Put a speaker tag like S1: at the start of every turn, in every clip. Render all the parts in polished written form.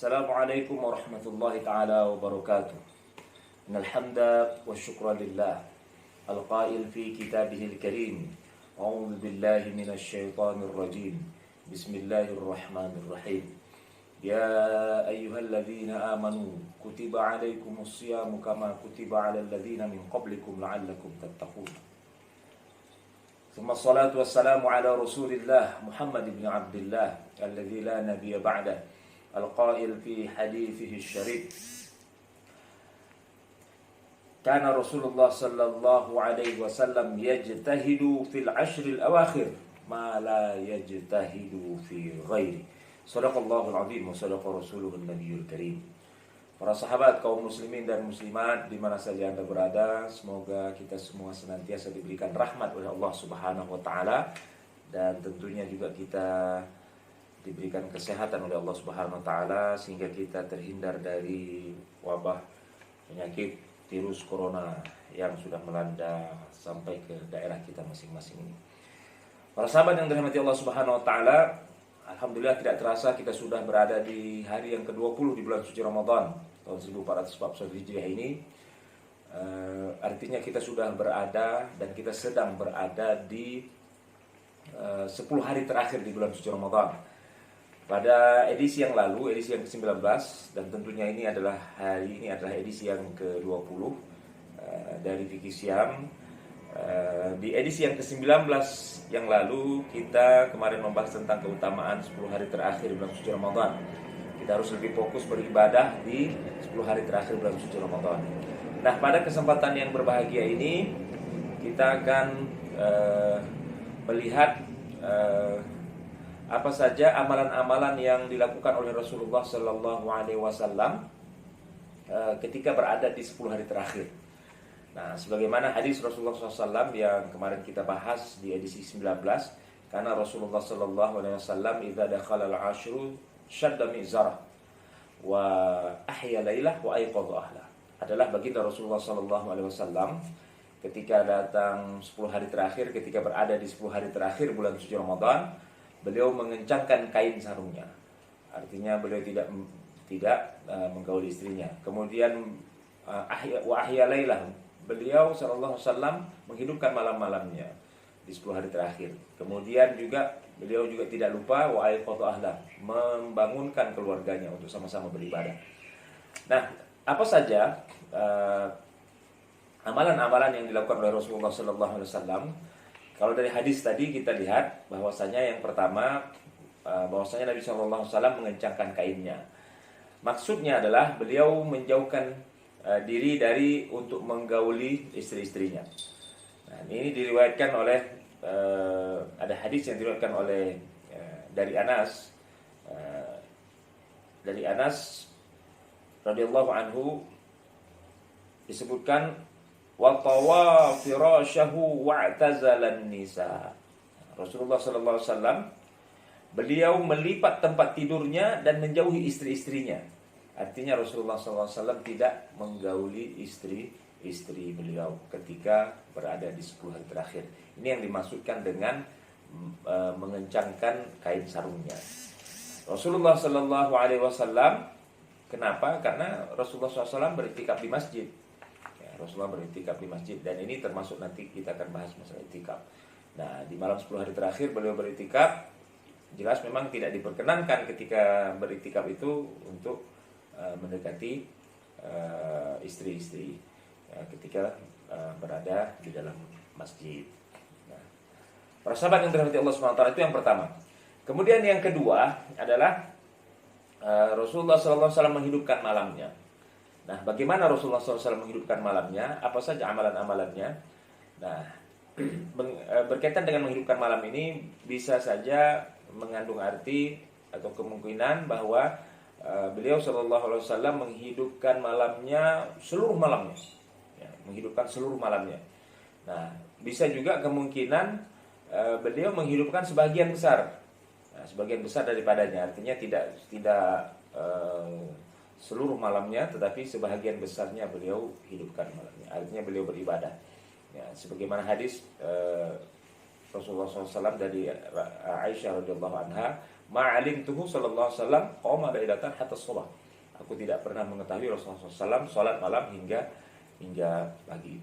S1: Assalamualaikum warahmatullahi ta'ala wabarakatuh. Innalhamda wa syukra lillah al-qail fi kitabihil karim. A'udzu billahi minasy syaithanir rajim. Bismillahirrahmanirrahim. Ya ayyuhalladzina amanu kutiba 'alaikumus syiyamu kama kutiba 'alal ladzina min qablikum la'allakum tattaqun. Tsumma shalatu wassalamu ala Rasulillah Muhammad ibn Abdullah alladzi la nabiyya ba'dah. Al-qail fi hadithihi syarif. Kana Rasulullah sallallahu alaihi wasallam yajtahidu fil ashril awakhir ma la yajtahidu fi ghairi. Shadaqallahul azim wa shadaqa rasuluhun nabiyul karim. Para sahabat kaum muslimin dan muslimat di mana saja Anda berada, semoga kita semua senantiasa diberikan rahmat oleh Allah Subhanahu wa taala dan tentunya juga kita diberikan kesehatan oleh Allah Subhanahu wa taala sehingga kita terhindar dari wabah penyakit virus corona yang sudah melanda sampai ke daerah kita masing-masing ini. Para sahabat yang dirahmati Allah Subhanahu wa taala, alhamdulillah tidak terasa kita sudah berada di hari yang ke-20 di bulan suci Ramadan tahun 1441 Hijriah ini. Artinya kita sudah berada dan kita sedang berada di 10 hari terakhir di bulan suci Ramadan. Pada edisi yang lalu, edisi yang ke-19, dan tentunya hari ini adalah edisi yang ke-20 dari Fikih Syam. Di edisi yang ke-19 yang lalu, kita kemarin membahas tentang keutamaan 10 hari terakhir bulan suci Ramadan. Kita harus lebih fokus beribadah di 10 hari terakhir bulan suci Ramadan. Nah, pada kesempatan yang berbahagia ini, kita akan melihat apa saja amalan-amalan yang dilakukan oleh Rasulullah Sallallahu Alaihi Wasallam ketika berada di 10 hari terakhir. Nah, sebagaimana hadis Rasulullah SAW yang kemarin kita bahas di edisi 19, karena Rasulullah Sallallahu Alaihi Wasallam idza dakhala al-ashru shadda mizarah wa ahya lailah wa ayqadha ahlah. Adalah baginda Rasulullah Sallallahu Alaihi Wasallam ketika datang 10 hari terakhir, ketika berada di 10 hari terakhir bulan suci Ramadan, beliau mengencangkan kain sarungnya. Artinya beliau tidak menggauli istrinya. Kemudian wa ahya lailah, beliau sallallahu alaihi wasallam menghidupkan malam-malamnya di 10 hari terakhir. Kemudian juga beliau juga tidak lupa wa ayqadha ahlah, membangunkan keluarganya untuk sama-sama beribadah. Nah, apa saja amalan-amalan yang dilakukan oleh Rasulullah sallallahu alaihi wasallam? Kalau dari hadis tadi kita lihat bahwasanya yang pertama, bahwasanya Nabi SAW mengencangkan kainnya. Maksudnya adalah beliau menjauhkan diri dari untuk menggauli istri-istrinya. Nah, ini diriwayatkan oleh ada hadis yang diriwayatkan oleh dari Anas radhiyallahu anhu, disebutkan wa tawa firasyahu wa'tazalan nisa. Rasulullah sallallahu alaihi wasallam beliau melipat tempat tidurnya dan menjauhi istri-istrinya. Artinya Rasulullah sallallahu alaihi wasallam tidak menggauli istri-istri beliau ketika berada di 10 hari terakhir. Ini yang dimaksudkan dengan mengencangkan kain sarungnya. Rasulullah sallallahu alaihi wasallam, kenapa? Karena Rasulullah SAW beriktikaf di masjid. Rasulullah beriktikaf di masjid, dan ini termasuk nanti kita akan bahas masalah iktikaf. Nah, di malam 10 hari terakhir beliau beriktikaf. Jelas memang tidak diperkenankan ketika beriktikaf itu untuk mendekati istri-istri ketika berada di dalam masjid. Nah, para sahabat yang dirahmati Allah SWT, itu yang pertama. Kemudian yang kedua adalah Rasulullah SAW menghidupkan malamnya. Nah, bagaimana Rasulullah SAW menghidupkan malamnya? Apa saja amalan-amalannya? Nah, berkaitan dengan menghidupkan malam ini bisa saja mengandung arti atau kemungkinan bahwa beliau SAW menghidupkan malamnya seluruh malamnya, ya, menghidupkan seluruh malamnya. Nah, bisa juga kemungkinan beliau menghidupkan sebagian besar, sebagian besar daripadanya. Artinya tidak seluruh malamnya, tetapi sebahagian besarnya beliau hidupkan malamnya. Artinya beliau beribadah. Ya, sebagaimana hadis Rasulullah SAW dari Aisyah radhiyallahu anha, ma'alimtuhu sallallahu alaihi wasallam qama lailatan hatta shalah. Aku tidak pernah mengetahui Rasulullah SAW salat malam hingga pagi.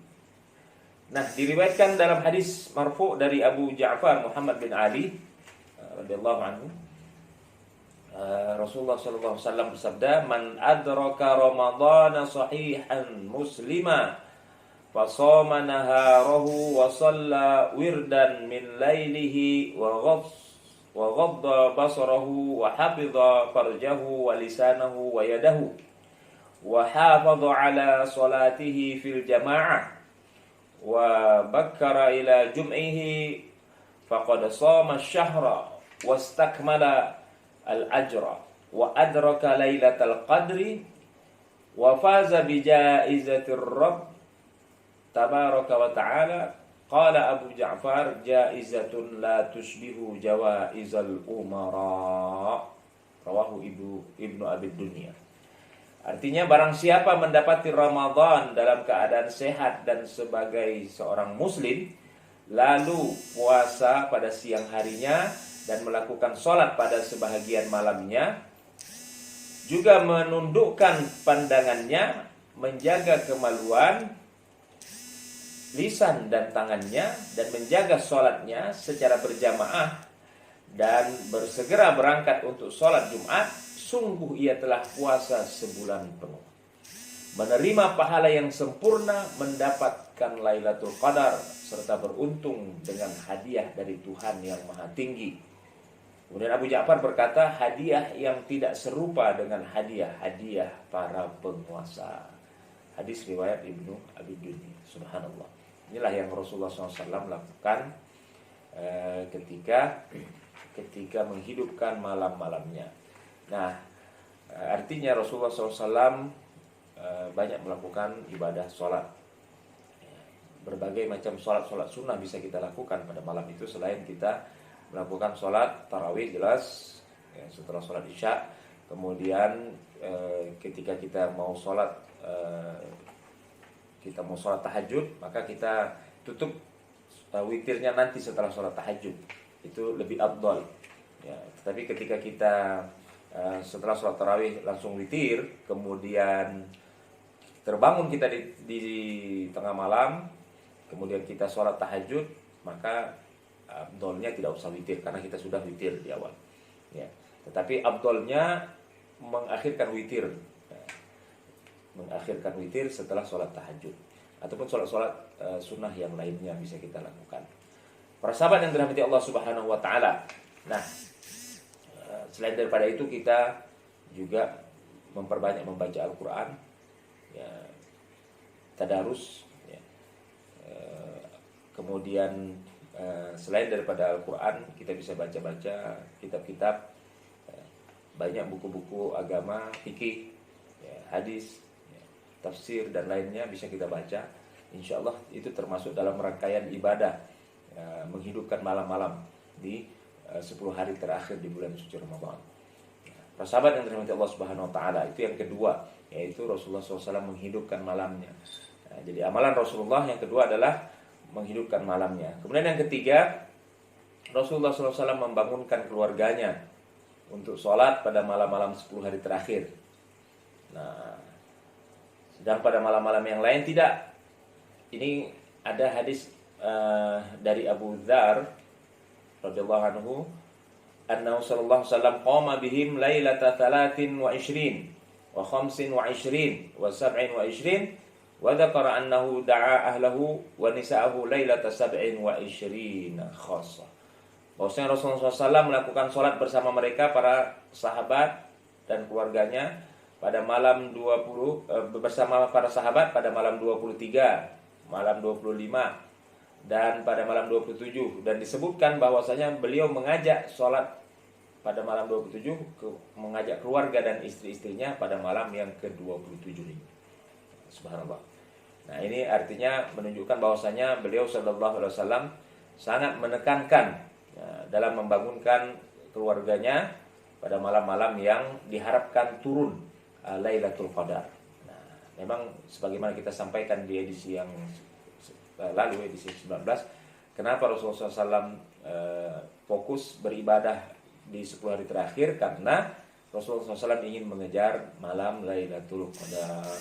S1: Nah, diriwayatkan dalam hadis marfu dari Abu Ja'far Muhammad bin Ali radhiyallahu anhu, Rasulullah sallallahu alaihi wasallam bersabda, "Man adraka ramadhana sahihan muslima fa shama naharahu wa shalla wirdan min lailihi wa ghadda basarahu wa hafidha farjahu wa lisanahu wa yadahu wa hafadha ala salatihi fil jama'ah wa bakkara ila jum'ihi faqad shama ash-shahra wastakmala al-ajra wa adraka lailatal qadri wa faza bi jaizatir rabb tabaraka wa ta'ala." Qala Abu Ja'far, jaizatun la tushbihu jawaizal umara. Rawahu Ibnu Abi Dunya. Artinya barang siapa mendapati Ramadan dalam keadaan sehat dan sebagai seorang muslim, lalu puasa pada siang harinya dan melakukan sholat pada sebahagian malamnya, juga menundukkan pandangannya, menjaga kemaluan lisan dan tangannya, dan menjaga sholatnya secara berjamaah, dan bersegera berangkat untuk sholat Jumat, sungguh ia telah puasa sebulan penuh, menerima pahala yang sempurna, mendapatkan Lailatul Qadar, serta beruntung dengan hadiah dari Tuhan yang Maha Tinggi. Kemudian Abu Ja'far berkata, hadiah yang tidak serupa dengan hadiah-hadiah para penguasa. Hadis riwayat Ibnu Abi Dunya. Subhanallah. Inilah yang Rasulullah SAW lakukan ketika menghidupkan malam-malamnya. Nah, artinya Rasulullah SAW banyak melakukan ibadah sholat. Berbagai macam sholat sunnah bisa kita lakukan pada malam itu, selain kita melakukan sholat tarawih jelas ya, setelah sholat isya. Kemudian ketika kita mau sholat tahajud, maka kita tutup witirnya nanti setelah sholat tahajud. Itu lebih afdal ya. Tapi ketika kita setelah sholat tarawih langsung witir, kemudian terbangun kita di tengah malam, kemudian kita sholat tahajud, maka afdalnya tidak usah witir, karena kita sudah witir di awal ya. Tetapi afdalnya mengakhirkan witir setelah sholat tahajud, ataupun sholat sunnah yang lainnya bisa kita lakukan. Para sahabat yang dirahmati Allah Subhanahu wa Ta'ala. Nah, selain daripada itu, kita juga memperbanyak membaca Al-Quran ya, tadarus ya. Kemudian selain daripada Al-Quran, kita bisa baca-baca kitab-kitab, banyak buku-buku agama, fikih ya, hadis, tafsir dan lainnya bisa kita baca. Insya Allah itu termasuk dalam rangkaian ibadah menghidupkan malam-malam di 10 hari terakhir di bulan suci Ramadan. Para sahabat yang dirahmati Allah Subhanahu wa Ta'ala, itu yang kedua, yaitu Rasulullah SAW menghidupkan malamnya. Jadi amalan Rasulullah yang kedua adalah menghidupkan malamnya. Kemudian yang ketiga, Rasulullah SAW membangunkan keluarganya untuk sholat pada malam-malam 10 hari terakhir. Nah, sedang pada malam-malam yang lain tidak. Ini ada hadis dari Abu Dzar radhiyallahu anhu, annahu sallallahu alaihi wasallam qama bihim lailata 23 wa 25 wa 27 wa dzakara annahu da'a ahlahu wa nisa'ahu lailata 27 khassah. Bahwasanya Rasulullah SAW melakukan sholat bersama mereka, para sahabat dan keluarganya, pada malam 20 bersama para sahabat pada malam 23, malam 25 dan pada malam 27, dan disebutkan bahwasanya beliau mengajak sholat pada malam 27, mengajak keluarga dan istri-istrinya pada malam yang ke-27 ini. Subhanallah. Nah, ini artinya menunjukkan bahwasanya beliau sallallahu alaihi wasallam sangat menekankan dalam membangunkan keluarganya pada malam-malam yang diharapkan turun Lailatul Qadar. Nah, memang sebagaimana kita sampaikan di edisi yang lalu, edisi 19, kenapa Rasulullah SAW fokus beribadah di 10 hari terakhir karena Rasulullah SAW ingin mengejar malam Lailatul Qadar.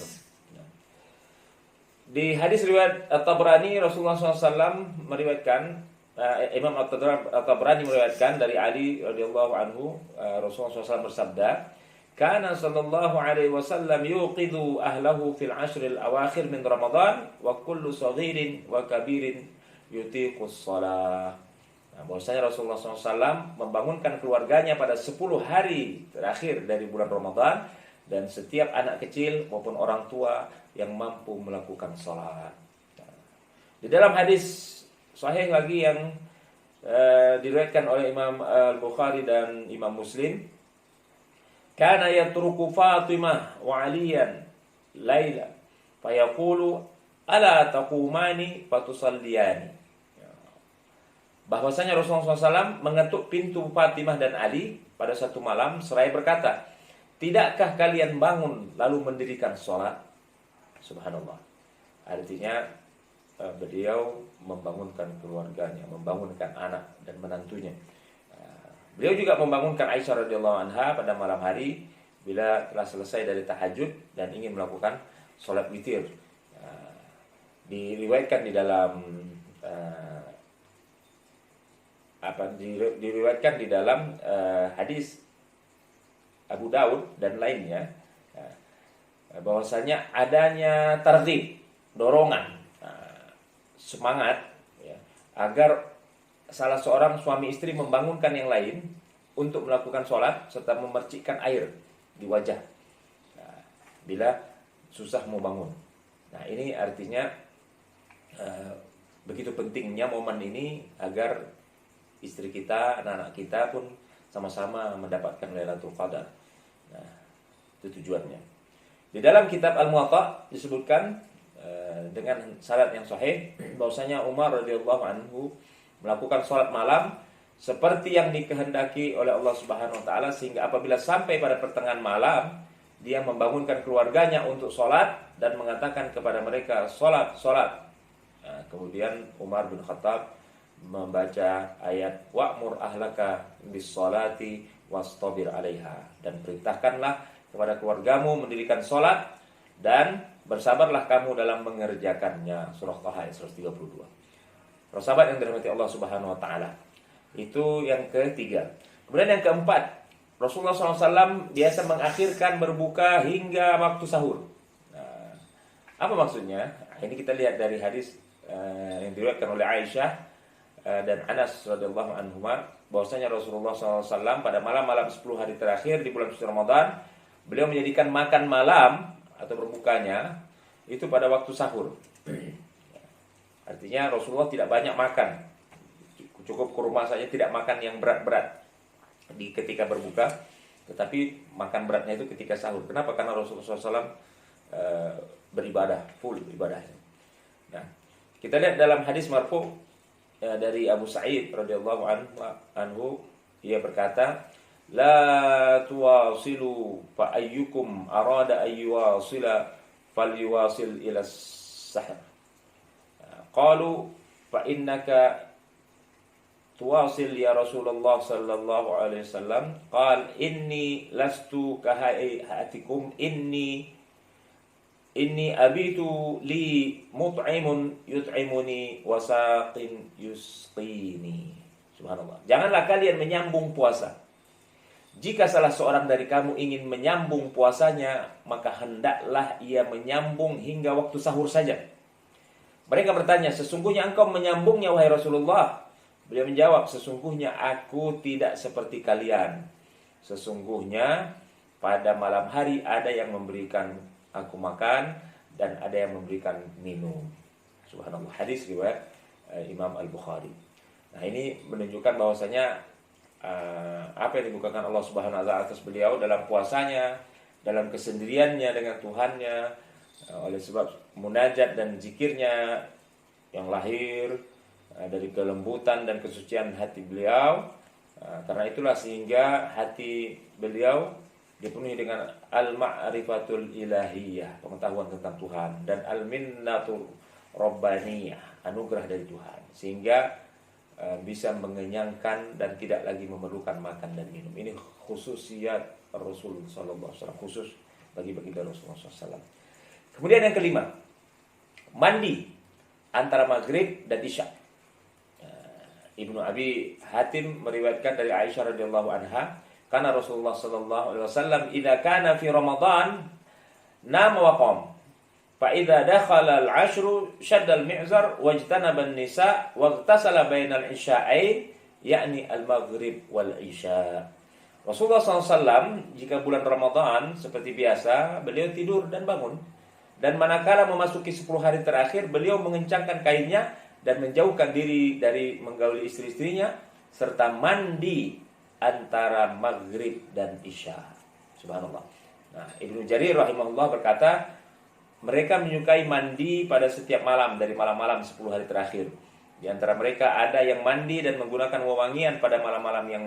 S1: Di hadis riwayat At-Tabrani, Rasulullah SAW meriwayatkan, Imam At-Tabrani meriwayatkan dari Ali radhiyallahu anhu, Rasulullah SAW bersabda, "Kana sallallahu alaihi wasallam yuqidhu ahlahu fil ashril awakhir min Ramadan wa kullu saghirin wa kabirin yutiqus shalah." Nah, bahwasanya Rasulullah SAW membangunkan keluarganya pada 10 hari terakhir dari bulan Ramadan, dan setiap anak kecil maupun orang tua yang mampu melakukan sholat. Nah, di dalam hadis sahih lagi yang diriwayatkan oleh Imam Al-Bukhari dan Imam Muslim, kana yatruku Fatimah wa Aliyan laila fayaqulu ala taqumani fatusalliyani. Bahwasanya Rasulullah SAW mengetuk pintu Fatimah dan Ali pada satu malam seraya berkata, "Tidakkah kalian bangun lalu mendirikan sholat?" Subhanallah. Artinya beliau membangunkan keluarganya, membangunkan anak dan menantunya. Beliau juga membangunkan Aisyah radhiyallahu anha pada malam hari bila telah selesai dari tahajud dan ingin melakukan sholat witir. Diriwayatkan di dalam diriwayatkan di dalam hadis Abu Daud dan lainnya, bahwasanya adanya targhib, dorongan, semangat ya, agar salah seorang suami istri membangunkan yang lain untuk melakukan sholat serta memercikkan air di wajah bila susah mau bangun. Nah, ini artinya begitu pentingnya momen ini agar istri kita, anak-anak kita pun sama-sama mendapatkan Lailatul Qadar. Nah, itu tujuannya. Di dalam kitab Al-Muwatta disebutkan dengan syarat yang sahih bahwasanya Umar radhiyallahu anhu melakukan sholat malam seperti yang dikehendaki oleh Allah Subhanahu wa taala, sehingga apabila sampai pada pertengahan malam dia membangunkan keluarganya untuk sholat dan mengatakan kepada mereka, "Sholat, sholat." Nah, kemudian Umar bin Khattab membaca ayat wa'mur ahlaka bis-sholati wastabir 'alaiha, dan perintahkanlah kepada keluargamu mendirikan sholat dan bersabarlah kamu dalam mengerjakannya. Surah Taha ayat 132. Para sahabat yang dirahmati Allah Subhanahu wa taala. Itu yang ketiga. Kemudian yang keempat, Rasulullah SAW biasa mengakhirkan berbuka hingga waktu sahur. Nah, apa maksudnya? Ini kita lihat dari hadis yang diriwayatkan oleh Aisyah dan Anas radhiyallahu anhuma, bahwasanya Rasulullah SAW pada malam-malam 10 hari terakhir di bulan suci Ramadan, beliau menjadikan makan malam atau berbukanya itu pada waktu sahur. Artinya Rasulullah tidak banyak makan, cukup kurma saja, tidak makan yang berat-berat di ketika berbuka, tetapi makan beratnya itu ketika sahur. Kenapa? Karena Rasulullah SAW beribadah, full ibadahnya. Nah, kita lihat dalam hadis marfu dari Abu Sa'id radhiyallahu anhu, ia berkata, "La tuwasilu fa ayyukum arada ayyuwasila falyuwasil ila sahar." Qalu fa innaka tuwasil ya Rasulullah sallallahu alaihi wasallam. Qal inni lastu kahayatikum inni abitu li mut'imun yut'imuni wasaqin yusqini. Subhanallah. Janganlah kalian menyambung puasa. Jika salah seorang dari kamu ingin menyambung puasanya, maka hendaklah ia menyambung hingga waktu sahur saja. Mereka bertanya, "Sesungguhnya engkau menyambungnya, wahai Rasulullah?" Beliau menjawab, "Sesungguhnya aku tidak seperti kalian. Sesungguhnya pada malam hari ada yang memberikan aku makan dan ada yang memberikan minum." Subhanallah. Hadis riwayat Imam Al-Bukhari. Nah, ini menunjukkan bahwasanya apa yang dibukakan Allah Subhanahu wa taala atas beliau dalam puasanya, dalam kesendiriannya dengan Tuhannya, oleh sebab munajat dan zikirnya yang lahir dari kelembutan dan kesucian hati beliau. Karena itulah sehingga hati beliau dipenuhi dengan al-ma'rifatul ilahiyah, pengetahuan tentang Tuhan, dan al-minnatul rabbaniyah, anugerah dari Tuhan, sehingga bisa mengenyangkan dan tidak lagi memerlukan makan dan minum. Ini khususiyat Rasul sallallahu alaihi wasallam, khusus bagi baginda Rasulullah SAW. Kemudian yang kelima, mandi antara maghrib dan isya. Ibnu Abi Hatim meriwayatkan dari Aisyah radhiyallahu anha, karena Rasulullah sallallahu alaihi wasallam idza kana fi Ramadan nama wa qam. Fa idza dakhala al-'ashru shadda al-mi'zar wajtanaba an-nisa waghtasala bainal isya'ain, yakni al-maghrib wal isya. Rasulullah SAW jika bulan Ramadan seperti biasa beliau tidur dan bangun, dan manakala memasuki 10 hari terakhir beliau mengencangkan kainnya dan menjauhkan diri dari menggauli istri-istrinya serta mandi antara maghrib dan isya. Subhanallah. Nah, Ibnu Jarir rahimahullah berkata, mereka menyukai mandi pada setiap malam dari malam-malam 10 hari terakhir. Di antara mereka ada yang mandi dan menggunakan wewangian pada malam-malam yang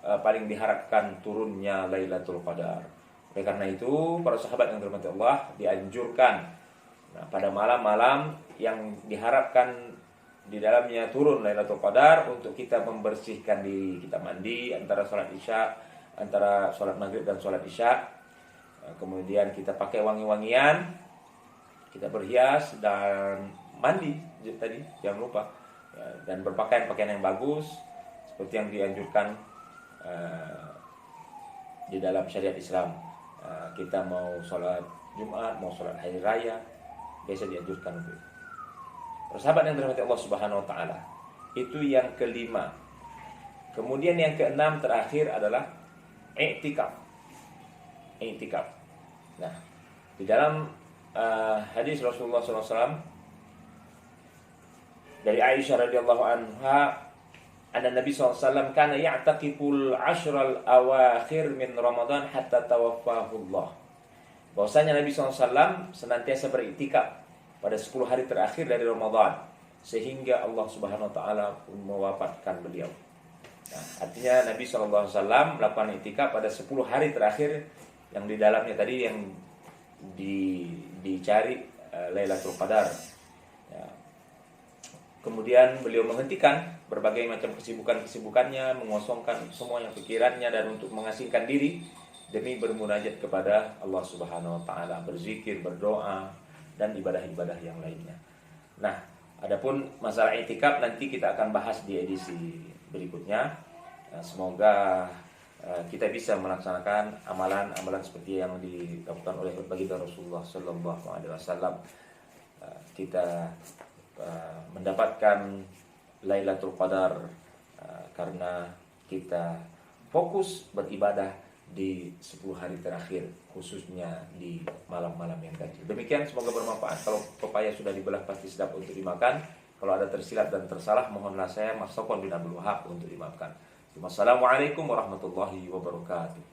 S1: paling diharapkan turunnya Lailatul Qadar. Oleh karena itu, para sahabat yang dirahmati Allah dianjurkan pada malam-malam yang diharapkan di dalamnya turun Lailatul Qadar untuk kita membersihkan diri, kita mandi antara sholat isya, antara sholat maghrib dan sholat isya. Kemudian kita pakai wangi-wangian, kita berhias dan mandi tadi, jangan lupa, dan berpakaian pakaian yang bagus seperti yang dianjurkan di dalam syariat Islam. Kita mau sholat Jumat, mau sholat hari raya, biasa dianjurkan untuk itu. Sahabat yang dirahmati Allah Subhanahu wa taala. Itu yang kelima. Kemudian yang keenam terakhir adalah i'tikaf. I'tikaf. Nah, di dalam hadis Rasulullah SAW dari Aisyah radhiyallahu anha, anna Nabi SAW kana ya'taqiful ashral awakhir min Ramadan hatta tawaffahu Allah. Bahwasanya Nabi SAW senantiasa beriktikaf pada 10 hari terakhir dari Ramadan sehingga Allah Subhanahu wa taala mewafatkan beliau. Nah, artinya Nabi SAW melakukan iktikaf pada 10 hari terakhir yang di dalamnya tadi yang dicari Lailatul Qadar. Ya. Kemudian beliau menghentikan berbagai macam kesibukannya, mengosongkan semuanya pikirannya dan untuk mengasingkan diri demi bermunajat kepada Allah Subhanahu wa taala, berzikir, berdoa dan ibadah-ibadah yang lainnya. Nah, adapun masalah i'tikaf nanti kita akan bahas di edisi berikutnya. Semoga kita bisa melaksanakan amalan-amalan seperti yang dilakukan oleh baginda Rasulullah sallallahu alaihi wasallam. Kita mendapatkan Lailatul Qadar karena kita fokus beribadah di 10 hari terakhir, khususnya di malam-malam yang ganjil. Demikian, semoga bermanfaat. Kalau pepaya sudah dibelah pasti sedap untuk dimakan. Kalau ada tersilap dan tersalah, mohonlah saya Mas Sofwan bin Abdul Wahab untuk dimaafkan. Wassalamualaikum warahmatullahi wabarakatuh.